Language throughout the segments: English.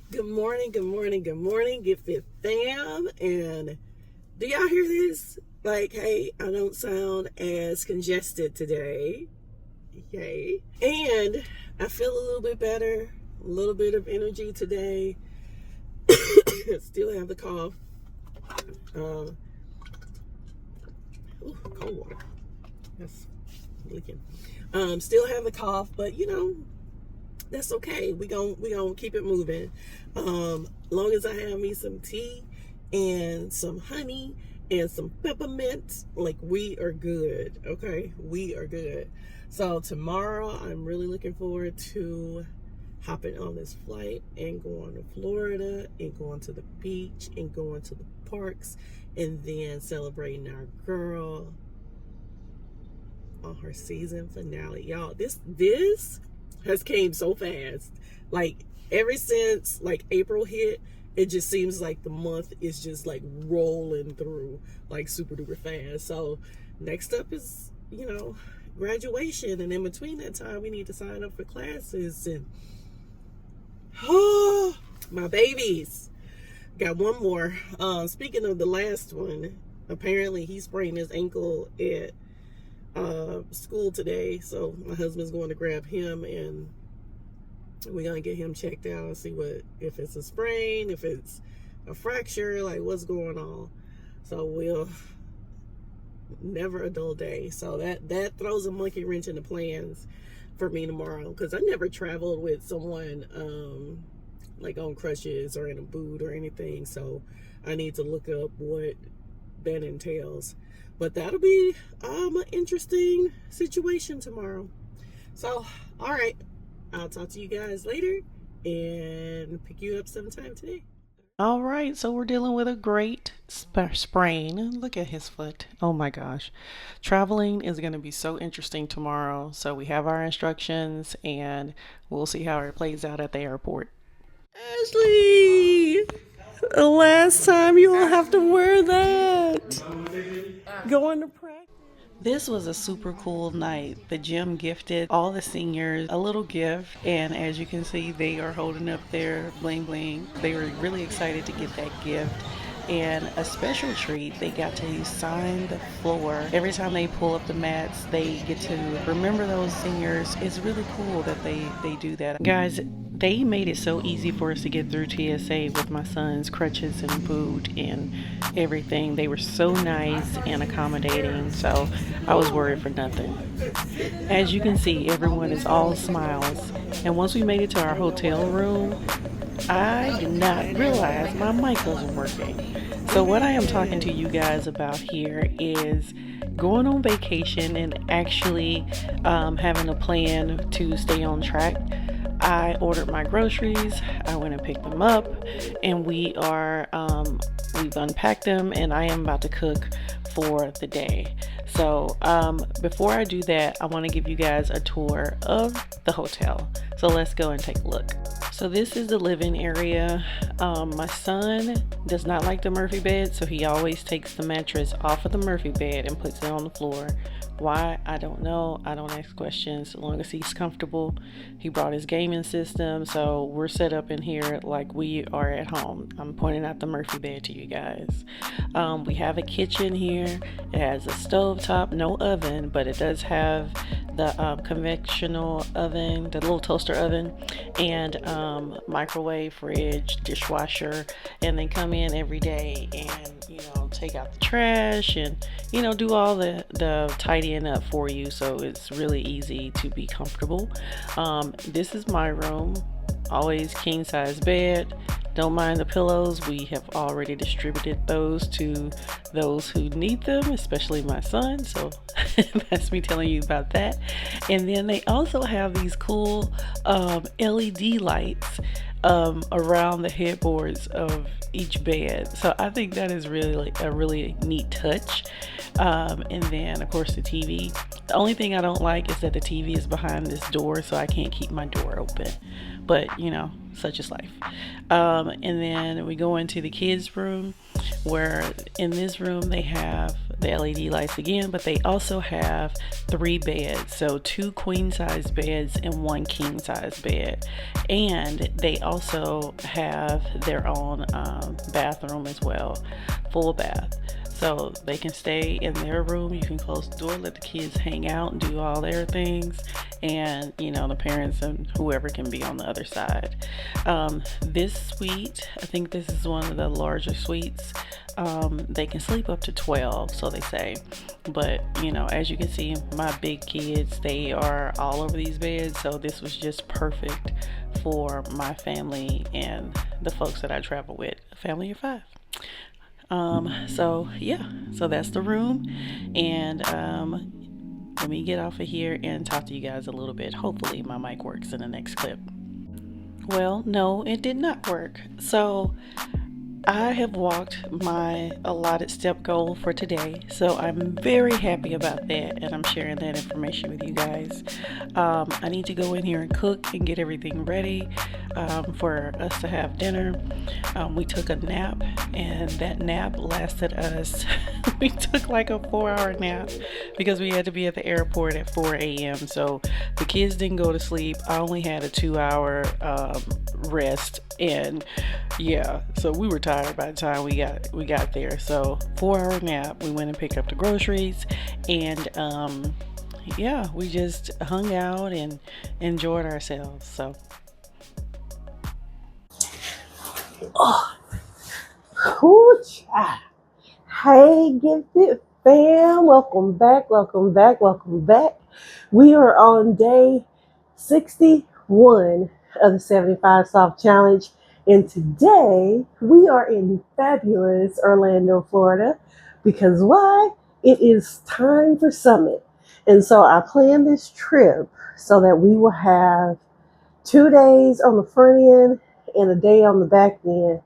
Good morning, good morning, good morning, Get Fit fam. And do y'all hear this? Like, hey, I don't sound as congested today. Yay. And I feel a little bit better, a little bit of energy today. Still have the cough. Cold water. That's leaking. Still have the cough, but that's okay. We gon' keep it moving. Long as I have me some tea and some honey and some peppermint, like we are good. Okay, we are good. So tomorrow, I'm really looking forward to hopping on this flight and going to Florida and going to the beach and going to the parks and then celebrating our girl on her season finale. Y'all, this has came so fast. Like ever since like April hit, it just seems like the month is just like rolling through like super duper fast. So next up is, graduation, and in between that time we need to sign up for classes and my babies. Got one more. Speaking of the last one, apparently he sprained his ankle at school today, so my husband's going to grab him and we're gonna get him checked out and see if it's a sprain, if it's a fracture, like what's going on. So we'll never a dull day. So that throws a monkey wrench in the plans for me tomorrow, because I never traveled with someone like on crutches or in a boot or anything. So I need to look up what that entails. But that'll be an interesting situation tomorrow. So, all right. I'll talk to you guys later and pick you up sometime today. All right, so we're dealing with a great sprain. Look at his foot. Oh my gosh. Traveling is going to be so interesting tomorrow. So we have our instructions and we'll see how it plays out at the airport. Ashley, the last time you will have to wear that. Going to practice. This was a super cool night. The gym gifted all the seniors a little gift, and as you can see, they are holding up their bling bling. They were really excited to get that gift. And a special treat, they got to sign the floor. Every time they pull up the mats, they get to remember those seniors. It's really cool that they do that. Guys, they made it so easy for us to get through TSA with my son's crutches and boot and everything. They were so nice and accommodating, so I was worried for nothing. As you can see, everyone is all smiles. And once we made it to our hotel room, I did not realize my mic wasn't working. So what I am talking to you guys about here is going on vacation and actually having a plan to stay on track. I ordered my groceries, I went and picked them up, and we've unpacked them, and I am about to cook for the day. So before I do that, I want to give you guys a tour of the hotel. So let's go and take a look. So this is the living area. My son does not like the Murphy bed, so he always takes the mattress off of the Murphy bed and puts it on the floor. Why? I don't know. I don't ask questions. As long as he's comfortable. He brought his gaming system, so we're set up in here like we are at home. I'm pointing out the Murphy bed to you guys. We have a kitchen here. It has a stove top, no oven, but it does have the conventional oven, the little toaster oven, and microwave, fridge, dishwasher, and they come in every day and take out the trash and do all the tidying up for you, so it's really easy to be comfortable. This is my room. Always king size bed. Don't mind the pillows. We have already distributed those to those who need them, especially my son. So that's me telling you about that. And then they also have these cool LED lights around the headboards of each bed. So I think that is really a really neat touch. And then of course the TV. The only thing I don't like is that the TV is behind this door, so I can't keep my door open. But such is life. And then we go into the kids' room. where in this room they have the LED lights again, but they also have 3 beds. So 2 queen size beds and 1 king size bed. And they also have their own bathroom as well, full bath. So they can stay in their room. You can close the door, let the kids hang out and do all their things. And, the parents and whoever can be on the other side. This suite, I think this is one of the larger suites. They can sleep up to 12, so they say. But, as you can see, my big kids, they are all over these beds. So this was just perfect for my family and the folks that I travel with, a family of 5. So that's the room. And let me get off of here and talk to you guys a little bit. Hopefully my mic works in the next clip. Well, no, it did not work. So I have walked my allotted step goal for today, so I'm very happy about that, and I'm sharing that information with you guys. I need to go in here and cook and get everything ready for us to have dinner. We took a nap, and that nap lasted us, we took like a 4-hour nap because we had to be at the airport at 4 a.m. So the kids didn't go to sleep. I only had a 2-hour rest, and yeah, so we were tired by the time we got there. So 4-hour nap. We went and picked up the groceries, and yeah, we just hung out and enjoyed ourselves. So Cool child. Hey, Gifted fam. Welcome back. Welcome back. Welcome back. We are on day 61 of the 75 Soft Challenge. And today we are in fabulous Orlando, Florida. Because why? It is time for Summit. And so I planned this trip so that we will have 2 days on the front end and a day on the back end.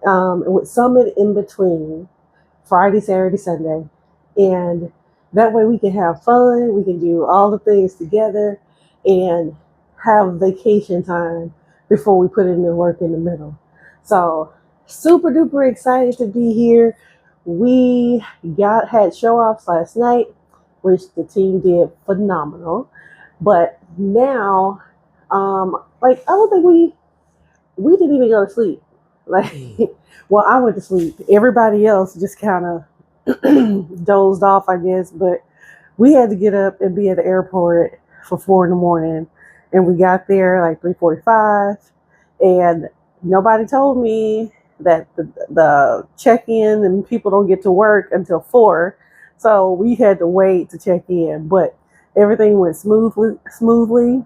With Summit in between Friday, Saturday, Sunday. And that way we can have fun, we can do all the things together and have vacation time before we put in the work in the middle. So super duper excited to be here. We had show offs last night, which the team did phenomenal. But now, I don't think we didn't even go to sleep. Like, well, I went to sleep. Everybody else just kind of dozed off, I guess. But we had to get up and be at the airport for 4 in the morning, and we got there like 3:45. And nobody told me that the check-in and people don't get to work until 4, so we had to wait to check in. But everything went smoothly,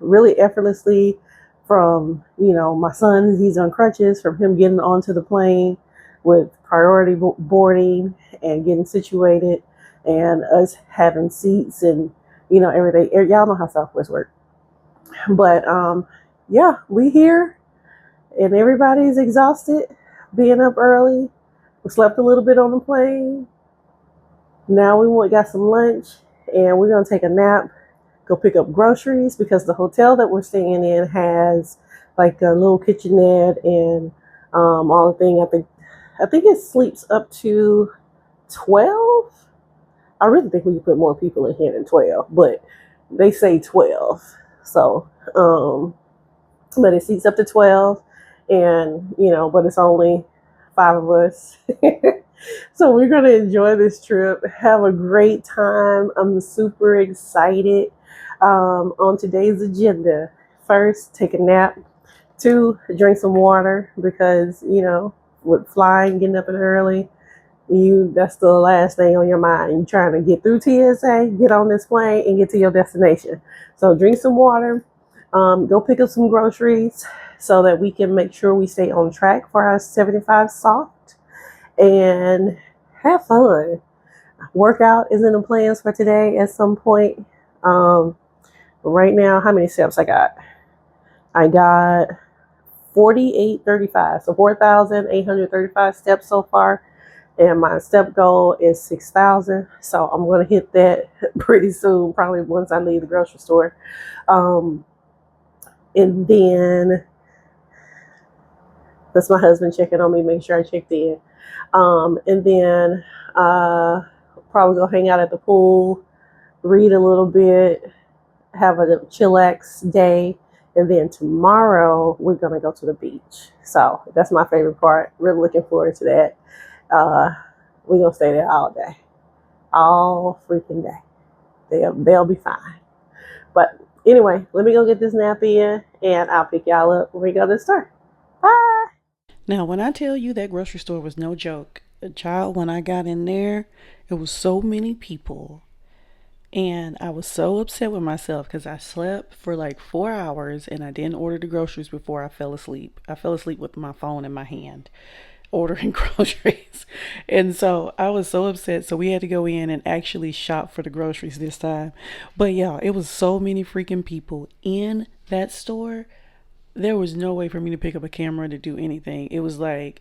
really effortlessly. From, my son, he's on crutches, from him getting onto the plane with priority boarding and getting situated, and us having seats and, everything. Y'all know how Southwest work. But yeah, we here, and everybody's exhausted, being up early. We slept a little bit on the plane. Now we got some lunch, and we're going to take a nap, go pick up groceries, because the hotel that we're staying in has like a little kitchenette and all the thing. I think it sleeps up to 12. I really think we could put more people in here than 12, but they say 12. So, but it seats up to 12, and but it's only 5 of us. So we're gonna enjoy this trip, have a great time. I'm super excited. On today's agenda, first, take a nap. 2, drink some water, because with flying, getting up early, that's the last thing on your mind. You're trying to get through TSA, get on this plane, and get to your destination. So drink some water, go pick up some groceries so that we can make sure we stay on track for our 75 soft, and have fun. Workout is in the plans for today at some point. Right now, how many steps I got? I got 4,835, so 4,835 steps so far, and my step goal is 6,000. So I'm going to hit that pretty soon, probably once I leave the grocery store. And then That's my husband checking on me, make sure I checked in. And then probably go hang out at the pool, read a little bit, have a chillax day. And then tomorrow we're going to go to the beach. So that's my favorite part. Really looking forward to that. We're going to stay there all day, all freaking day. They'll be fine. But anyway, let me go get this nap in, and I'll pick y'all up when we go to the store. Bye. Now, when I tell you that grocery store was no joke, child, when I got in there, it was so many people. And I was so upset with myself because I slept for like 4 hours and I didn't order the groceries before I fell asleep. I fell asleep with my phone in my hand, ordering groceries. And so I was so upset. So we had to go in and actually shop for the groceries this time. But yeah, it was so many freaking people in that store. There was no way for me to pick up a camera to do anything. It was like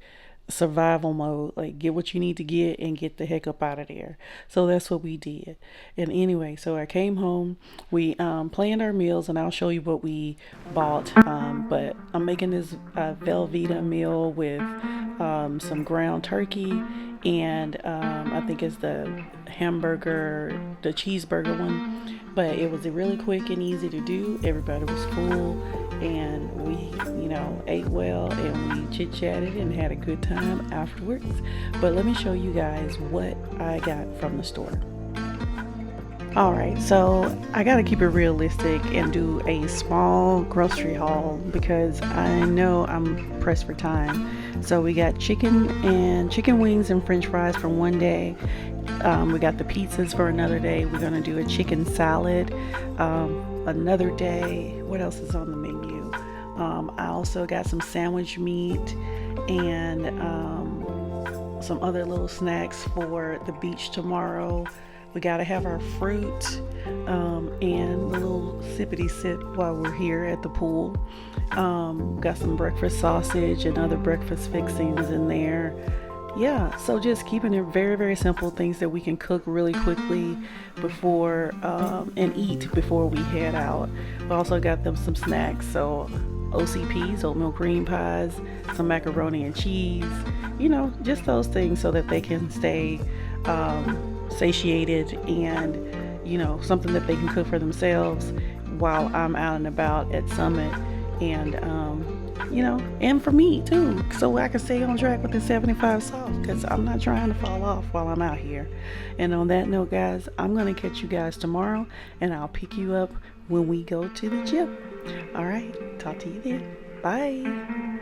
survival mode, like get what you need to get and get the heck up out of there. So that's what we did. And anyway, so I came home, we planned our meals, and I'll show you what we bought. But I'm making this Velveeta meal with some ground turkey, and I think it's the hamburger, the cheeseburger one. But it was really quick and easy to do. Everybody was full, and we, ate well, and we chit-chatted and had a good time afterwards. But let me show you guys what I got from the store. Alright, so I gotta keep it realistic and do a small grocery haul because I know I'm pressed for time. So we got chicken wings and french fries for one day. We got the pizzas for another day. We're gonna do a chicken salad another day. What else is on the menu? I also got some sandwich meat and some other little snacks for the beach tomorrow. We gotta have our fruit and a little sippity sip while we're here at the pool. Got some breakfast sausage and other breakfast fixings in there. Yeah, so just keeping it very, very simple, things that we can cook really quickly before and eat before we head out. We also got them some snacks, so OCPs, oatmeal cream pies, some macaroni and cheese, just those things so that they can stay satiated and, something that they can cook for themselves while I'm out and about at Summit. And, and for me too, so I can stay on track with the 75 soft, because I'm not trying to fall off while I'm out here. And on that note, guys, I'm going to catch you guys tomorrow, and I'll pick you up when we go to the gym. All right, talk to you then. Bye.